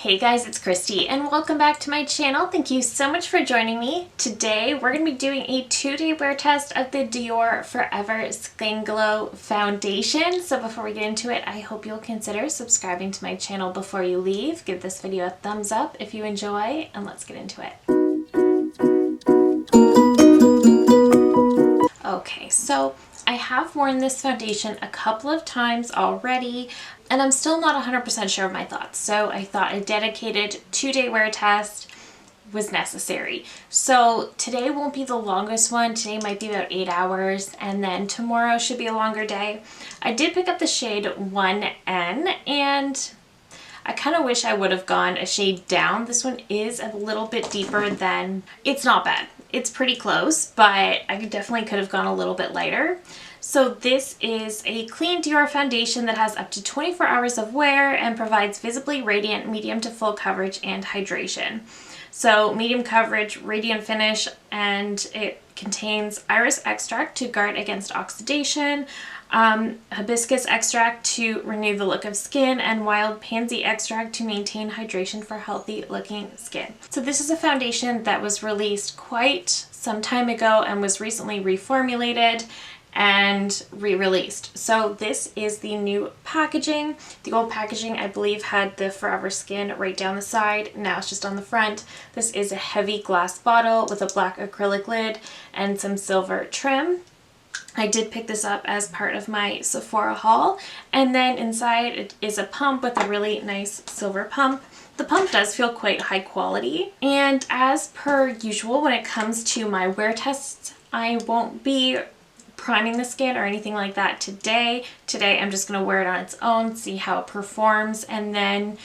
Hey guys, it's Christy and welcome back to my channel. Thank you so much for joining me. Today we're going to be doing a 2-day wear test of the Dior Forever Skin Glow Foundation. So before we get into it, I hope you'll consider subscribing to my channel before you leave. Give this video a thumbs up if you enjoy, and let's get into it. Okay, so I have worn this foundation a couple of times already, and I'm still not 100% sure of my thoughts. So I thought a dedicated 2-day wear test was necessary. So today won't be the longest one. Today might be about 8 hours, and then tomorrow should be a longer day. I did pick up the shade 1N, and I kind of wish I would have gone a shade down. This one is a little bit deeper than, it's not bad. It's pretty close, but I definitely could have gone a little bit lighter. So this is a clean Dior foundation that has up to 24 hours of wear and provides visibly radiant medium to full coverage and hydration. So medium coverage, radiant finish, and it contains iris extract to guard against oxidation, hibiscus extract to renew the look of skin, and wild pansy extract to maintain hydration for healthy looking skin. So this is a foundation that was released quite some time ago and was recently reformulated and re-released. So this is the new packaging. The old packaging, I believe, had the Forever Skin right down the side. Now it's just on the front. This is a heavy glass bottle with a black acrylic lid and some silver trim. I did pick this up as part of my Sephora haul, and then inside it is a pump with a really nice silver pump. The pump does feel quite high quality, and as per usual when it comes to my wear tests, I won't be priming the skin or anything like that today. Today I'm just going to wear it on its own, see how it performs, and then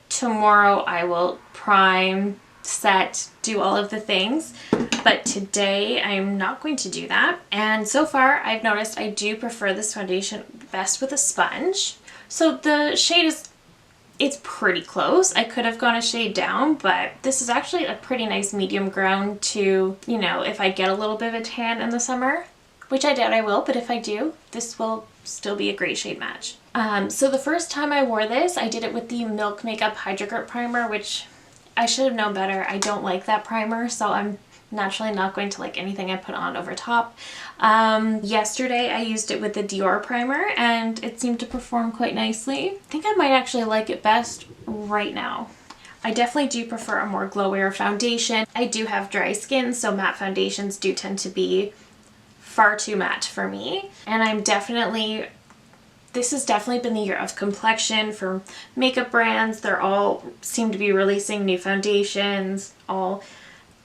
tomorrow I will prime, set, do all of the things. But today I'm not going to do that. And so far I've noticed I do prefer this foundation best with a sponge. So the shade is, it's pretty close. I could have gone a shade down, but this is actually a pretty nice medium ground to, you know, if I get a little bit of a tan in the summer, which I doubt I will, but if I do, this will still be a great shade match. So the first time I wore this, I did it with the Milk Makeup Hydro Grip Primer, which I should have known better. I don't like that primer, so I'm naturally not going to like anything I put on over top. Yesterday I used it with the Dior primer, and it seemed to perform quite nicely. I think I might actually like it best right now. I definitely do prefer a more glowier foundation. I do have dry skin, so matte foundations do tend to be far too matte for me, and this has definitely been the year of complexion for makeup brands. They're all seem to be releasing new foundations, all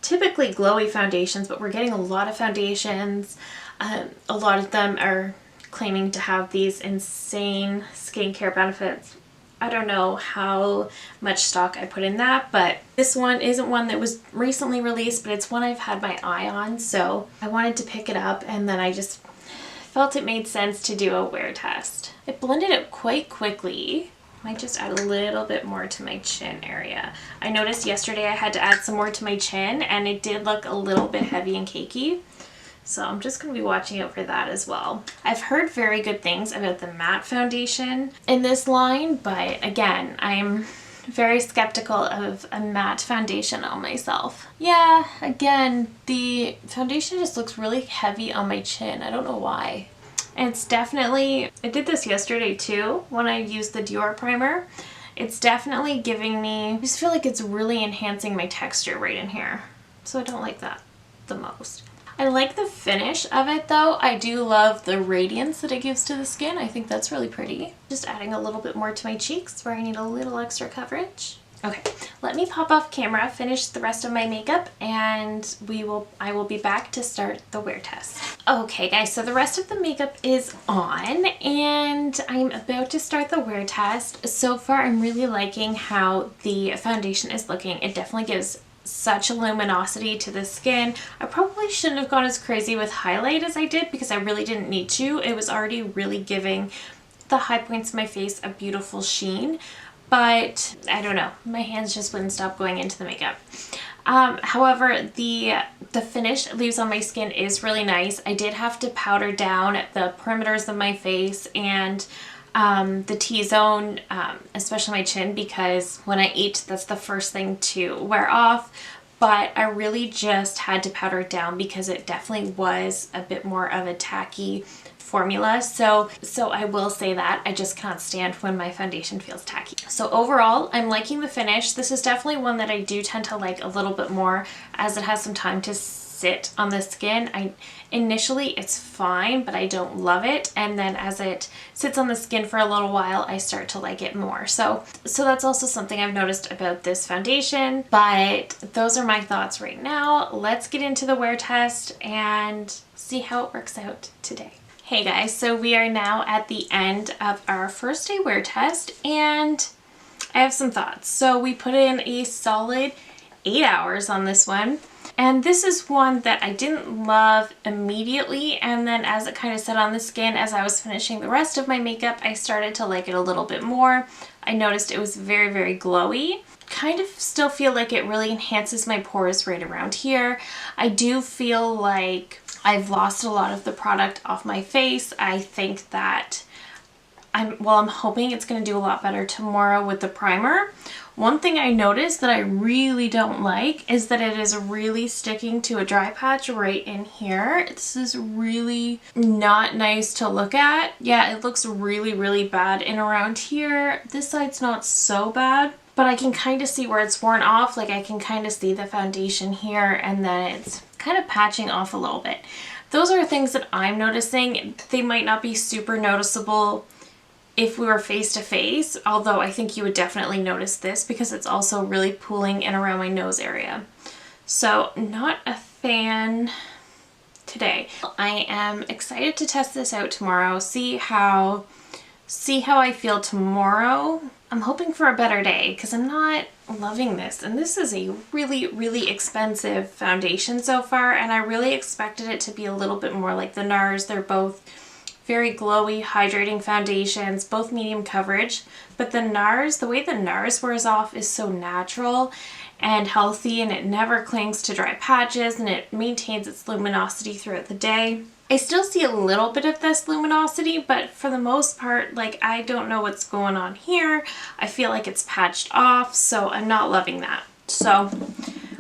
typically glowy foundations, but we're getting a lot of foundations. A lot of them are claiming to have these insane skincare benefits. I don't know how much stock I put in that, but this one isn't one that was recently released, but it's one I've had my eye on, so I wanted to pick it up, and then I just felt it made sense to do a wear test. It blended it quite quickly. Might just add a little bit more to my chin area. I noticed yesterday I had to add some more to my chin, and it did look a little bit heavy and cakey. So I'm just going to be watching out for that as well. I've heard very good things about the matte foundation in this line, but again, I'm very skeptical of a matte foundation on myself. Yeah, again, the foundation just looks really heavy on my chin. I don't know why. And it's definitely, I did this yesterday too when I used the Dior primer. It's definitely giving me, I just feel like it's really enhancing my texture right in here. So I don't like that the most. I like the finish of it though. I do love the radiance that it gives to the skin. I think that's really pretty. Just adding a little bit more to my cheeks where I need a little extra coverage. Okay, let me pop off camera, finish the rest of my makeup, and I will be back to start the wear test. Okay guys, so the rest of the makeup is on, and I'm about to start the wear test. So far I'm really liking how the foundation is looking. It definitely gives such a luminosity to the skin. I probably shouldn't have gone as crazy with highlight as I did because I really didn't need to. It was already really giving the high points of my face a beautiful sheen, but I don't know, my hands just wouldn't stop going into the makeup. However, the finish it leaves on my skin is really nice. I did have to powder down the perimeters of my face and the T-zone, especially my chin, because when I eat, that's the first thing to wear off. But I really just had to powder it down because it definitely was a bit more of a tacky formula. So I will say that I just cannot stand when my foundation feels tacky. So overall, I'm liking the finish. This is definitely one that I do tend to like a little bit more as it has some time to sit on the skin. Initially it's fine, but I don't love it, and then as it sits on the skin for a little while, I start to like it more. So that's also something I've noticed about this foundation. But those are my thoughts right now. Let's get into the wear test and see how it works out today. Hey guys, so we are now at the end of our first day wear test, and I have some thoughts. So we put in a solid 8 hours on this one. And this is one that I didn't love immediately, and then as it kind of set on the skin, as I was finishing the rest of my makeup, I started to like it a little bit more. I noticed it was very, very glowy. Kind of still feel like it really enhances my pores right around here. I do feel like I've lost a lot of the product off my face. I think that I'm hoping it's going to do a lot better tomorrow with the primer. One thing I noticed that I really don't like is that it is really sticking to a dry patch right in here. This is really not nice to look at. Yeah, it looks really, really bad. And around here, this side's not so bad, but I can kind of see where it's worn off. Like I can kind of see the foundation here, and then it's kind of patching off a little bit. Those are things that I'm noticing. They might not be super noticeable if we were face to face, although I think you would definitely notice this because it's also really pooling in around my nose area. So not a fan today. I am excited to test this out tomorrow, see how I feel tomorrow. I'm hoping for a better day because I'm not loving this, and this is a really, really expensive foundation so far, and I really expected it to be a little bit more like the NARS. They're both very glowy, hydrating foundations, both medium coverage, but the NARS, the way the NARS wears off is so natural and healthy, and it never clings to dry patches, and it maintains its luminosity throughout the day. I still see a little bit of this luminosity, but for the most part, like, I don't know what's going on here. I feel like it's patched off, so I'm not loving that. So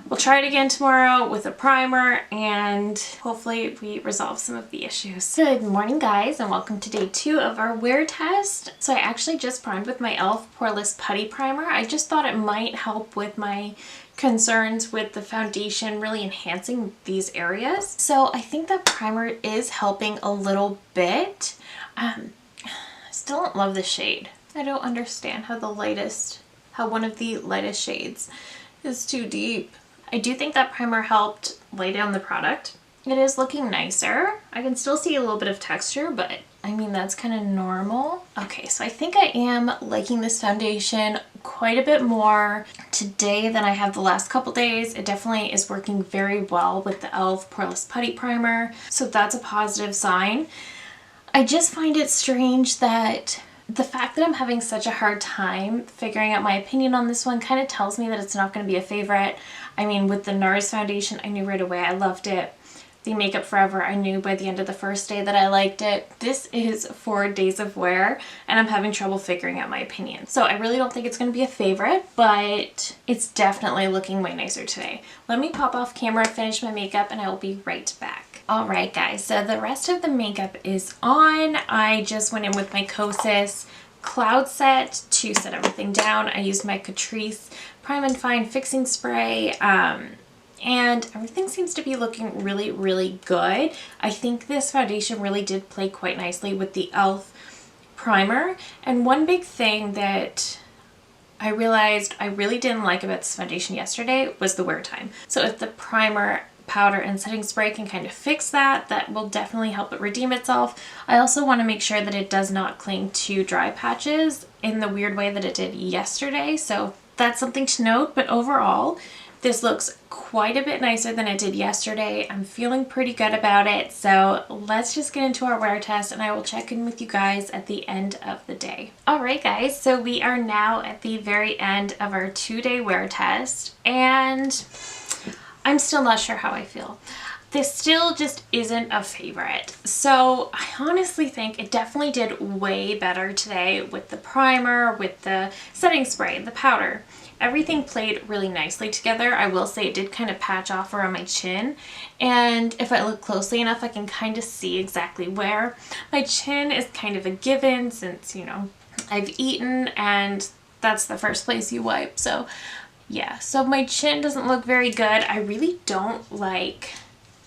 we'll try it again tomorrow with a primer, and hopefully we resolve some of the issues. Good morning, guys, and welcome to day 2 of our wear test. So I actually just primed with my e.l.f. Poreless Putty Primer. I just thought it might help with my concerns with the foundation really enhancing these areas. So I think that primer is helping a little bit. I still don't love the shade. I don't understand how one of the lightest shades is too deep. I do think that primer helped lay down the product. It is looking nicer. I can still see a little bit of texture, but I mean, that's kind of normal. Okay, so I think I am liking this foundation quite a bit more today than I have the last couple days. It definitely is working very well with the e.l.f. Poreless Putty Primer, so that's a positive sign. I just find it strange that the fact that I'm having such a hard time figuring out my opinion on this one kind of tells me that it's not going to be a favorite. I mean, with the NARS foundation, I knew right away I loved it. The Makeup Forever, I knew by the end of the first day that I liked it. This is 4 days of wear, and I'm having trouble figuring out my opinion. So I really don't think it's going to be a favorite, but it's definitely looking way nicer today. Let me pop off camera, finish my makeup, and I will be right back. Alright guys, so the rest of the makeup is on. I just went in with my Kosas Cloud Set to set everything down. I used my Catrice Prime and Fine Fixing Spray, and everything seems to be looking really, really good. I think this foundation really did play quite nicely with the e.l.f. primer. And one big thing that I realized I really didn't like about this foundation yesterday was the wear time. So if the primer, powder, and setting spray can kind of fix that, that will definitely help it redeem itself. I also want to make sure that it does not cling to dry patches in the weird way that it did yesterday. So that's something to note, but overall, this looks quite a bit nicer than it did yesterday. I'm feeling pretty good about it. So let's just get into our wear test, and I will check in with you guys at the end of the day. Alright guys, so we are now at the very end of our 2-day wear test, and I'm still not sure how I feel. this still just isn't a favorite. So I honestly think it definitely did way better today with the primer, with the setting spray, the powder. Everything played really nicely together. I will say it did kind of patch off around my chin, and if I look closely enough I can kind of see exactly where. My chin is kind of a given since, you know, I've eaten and that's the first place you wipe. So yeah, so my chin doesn't look very good. I really don't like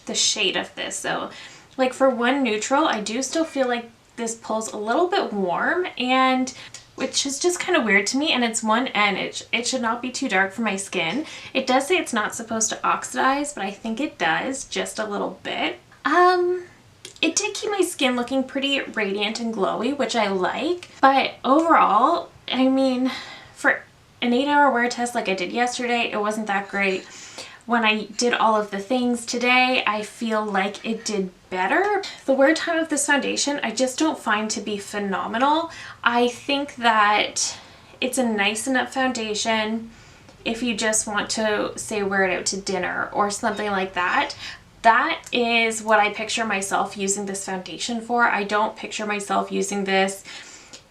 the shade of this. So like for one neutral, I do still feel like this pulls a little bit warm, and which is just kind of weird to me, and it's 1N. It should not be too dark for my skin. It does say it's not supposed to oxidize, but I think it does just a little bit. It did keep my skin looking pretty radiant and glowy, which I like, but overall, I mean, for an 8-hour wear test like I did yesterday, it wasn't that great. When I did all of the things today, I feel like it did better. The wear time of this foundation, I just don't find to be phenomenal. I think that it's a nice enough foundation if you just want to, say, wear it out to dinner or something like that. That is what I picture myself using this foundation for. I don't picture myself using this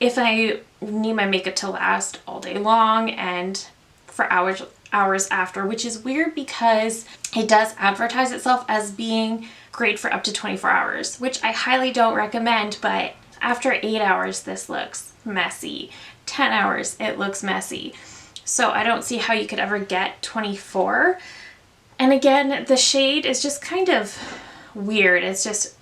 if I need my makeup to last all day long and for hours after, which is weird because it does advertise itself as being great for up to 24 hours, which I highly don't recommend, but after 8 hours this looks messy. 10 hours it looks messy. So I don't see how you could ever get 24. And again, the shade is just kind of weird. It's just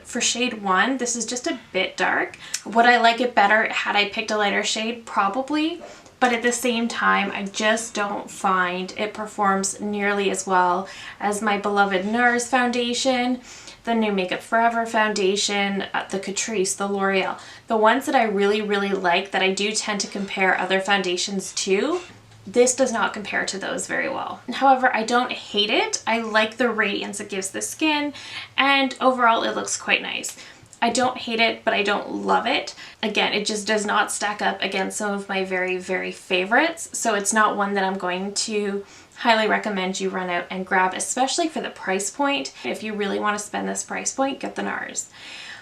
for shade 1, this is just a bit dark. Would I like it better had I picked a lighter shade? Probably. But at the same time, I just don't find it performs nearly as well as my beloved NARS foundation, the new Makeup Forever foundation, the Catrice, the L'Oreal. The ones that I really, really like that I do tend to compare other foundations to, this does not compare to those very well. However, I don't hate it. I like the radiance it gives the skin, and overall it looks quite nice. I don't hate it, but I don't love it. Again, it just does not stack up against some of my very, very favorites. So it's not one that I'm going to highly recommend you run out and grab, especially for the price point. If you really want to spend this price point, get the NARS.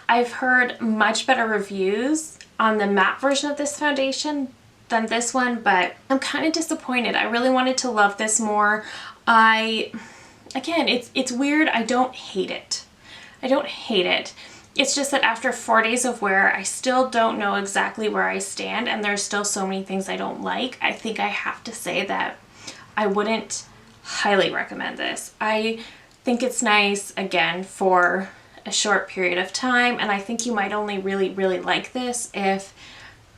I've heard much better reviews on the matte version of this foundation than this one, but I'm kind of disappointed. I really wanted to love this more. Again, it's weird. I don't hate it. I don't hate it. It's just that after 4 days of wear, I still don't know exactly where I stand, and there's still so many things I don't like. I think I have to say that I wouldn't highly recommend this. I think it's nice, again, for a short period of time, and I think you might only really, really like this if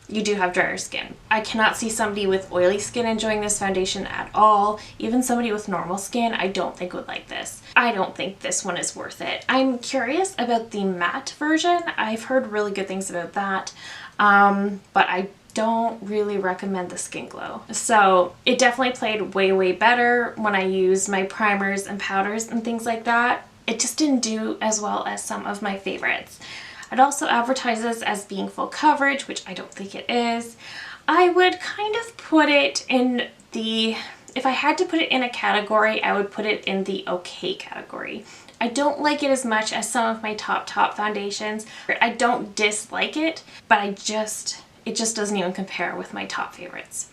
you do have drier skin. I cannot see somebody with oily skin enjoying this foundation at all. Even somebody with normal skin, I don't think would like this. I don't think this one is worth it. I'm curious about the matte version. I've heard really good things about that, but I don't really recommend the Skin Glow. So it definitely played way, way better when I used my primers and powders and things like that. It just didn't do as well as some of my favorites. It also advertises as being full coverage, which I don't think it is. I would kind of put it in the, if I had to put it in a category, I would put it in the okay category. I don't like it as much as some of my top foundations. I don't dislike it, but it just doesn't even compare with my top favorites.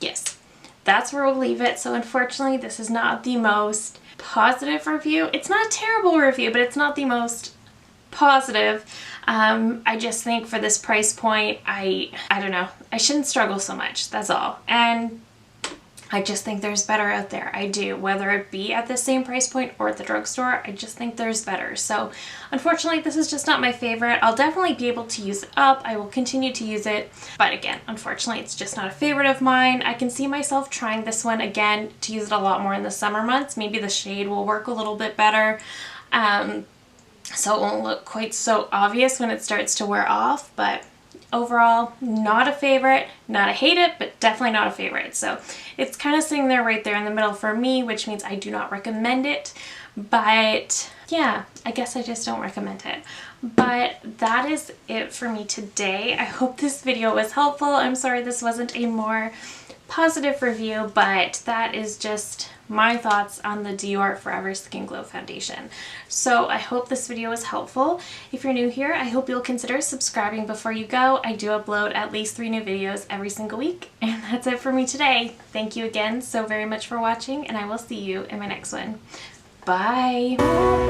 Yes, that's where we'll leave it. So unfortunately, this is not the most positive review. It's not a terrible review, but it's not the most positive. I just think for this price point, I don't know, I shouldn't struggle so much, that's all. And I just think there's better out there. I do, whether it be at the same price point or at the drugstore, I just think there's better. So unfortunately, this is just not my favorite. I'll definitely be able to use it up. I will continue to use it. But again, unfortunately, it's just not a favorite of mine. I can see myself trying this one again to use it a lot more in the summer months. Maybe the shade will work a little bit better. So it won't look quite so obvious when it starts to wear off, but overall, not a favorite, not a hate it, but definitely not a favorite. So it's kind of sitting there right there in the middle for me, which means I do not recommend it. But yeah, I guess I just don't recommend it. But that is it for me today. I hope this video was helpful. I'm sorry this wasn't a more positive review, but that is just my thoughts on the Dior Forever Skin Glow Foundation. So I hope this video was helpful. If you're new here, I hope you'll consider subscribing before you go. I do upload at least 3 new videos every single week. And that's it for me today. Thank you again so very much for watching, and I will see you in my next one. Bye!